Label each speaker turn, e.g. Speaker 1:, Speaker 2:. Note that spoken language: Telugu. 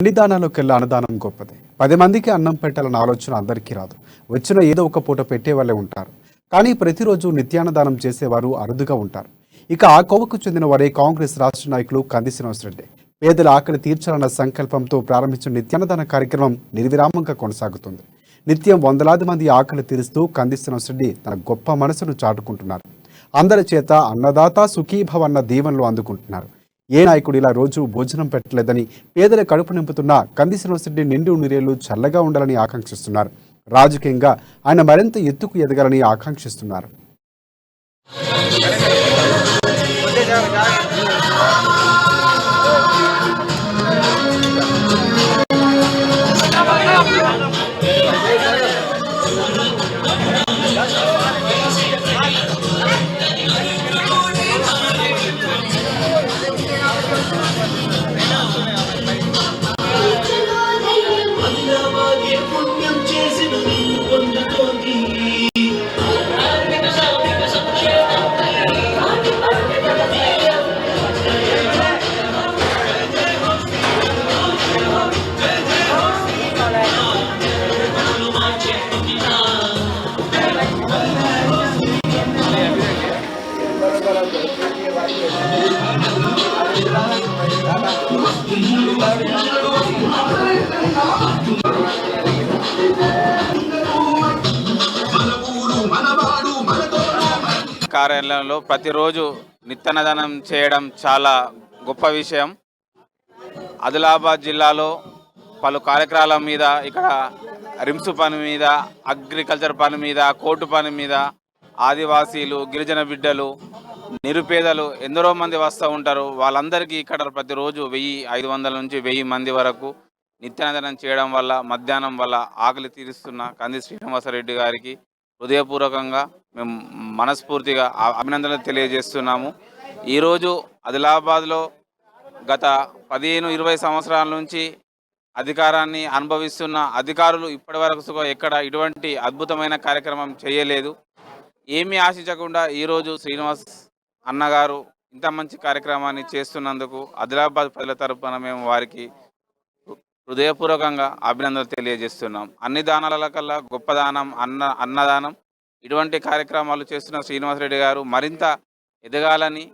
Speaker 1: అన్ని దానాలకెల్లా అన్నదానం గొప్పదే. 10 మందికి అన్నం పెట్టాలన్న ఆలోచన అందరికీ రాదు. వచ్చిన ఏదో ఒక పూట పెట్టేవాళ్ళే ఉంటారు. కానీ ప్రతిరోజు నిత్యాన్నదానం చేసేవారు అరుదుగా ఉంటారు. ఇక ఆ కోవకు చెందిన వారే కాంగ్రెస్ రాష్ట్ర నాయకులు కంది శ్రీనివాసరెడ్డి. పేదల ఆకలి తీర్చాలన్న సంకల్పంతో ప్రారంభించిన నిత్యాన్నదాన కార్యక్రమం నిర్విరామంగా కొనసాగుతుంది. నిత్యం వందలాది మంది ఆకలి తీరుస్తూ కంది శ్రీనివాసరెడ్డి తన గొప్ప మనసును చాటుకుంటున్నారు. అందరి చేత అన్నదాత సుఖీభవ అన్న దీవెనలు అందుకుంటున్నారు. ఏ నాయకుడు ఇలా రోజు భోజనం పెట్టలేదని పేదల కడుపు నింపుతున్న కంది శ్రీనివాసరెడ్డి నిండు నూరేళ్లు చల్లగా ఉండాలని ఆకాంక్షిస్తున్నారు. రాజకీయంగా ఆయన మరింత ఎత్తుకు ఎదగాలని ఆకాంక్షిస్తున్నారు.
Speaker 2: కార్యాలయంలో ప్రతిరోజు నిత్యాన్నదానం చేయడం చాలా గొప్ప విషయం. ఆదిలాబాద్ జిల్లాలో పలు కార్యక్రమాల మీద, ఇక్కడ రిమ్స్ పని మీద, అగ్రికల్చర్ పని మీద, కోర్టు పని మీద ఆదివాసీలు, గిరిజన బిడ్డలు, నిరుపేదలు ఎందరో మంది వస్తూ ఉంటారు. వాళ్ళందరికీ ఇక్కడ ప్రతిరోజు 500 నుంచి 1000 మంది వరకు నిత్యాన్నదానం చేయడం వల్ల, మధ్యాహ్నం వల్ల ఆకలి తీరుస్తున్న కంది శ్రీనివాసరెడ్డి గారికి హృదయపూర్వకంగా మేము మనస్ఫూర్తిగా అభినందనలు తెలియజేస్తున్నాము. ఈరోజు ఆదిలాబాద్లో గత 15-20 సంవత్సరాల నుంచి అధికారాన్ని అనుభవిస్తున్న అధికారులు ఇప్పటి వరకు ఎక్కడ ఇటువంటి అద్భుతమైన కార్యక్రమం చేయలేదు. ఏమీ ఆశించకుండా ఈరోజు శ్రీనివాస్ అన్నగారు ఇంత మంచి కార్యక్రమాన్ని చేస్తున్నందుకు ఆదిలాబాద్ ప్రజల తరపున మేము వారికి హృదయపూర్వకంగా అభినందనలు తెలియజేస్తున్నాం. అన్ని దానాల కల్లా గొప్ప దానం అన్నదానం. ఇటువంటి కార్యక్రమాలు చేస్తున్న శ్రీనివాసరెడ్డి గారు మరింత ఎదగాలని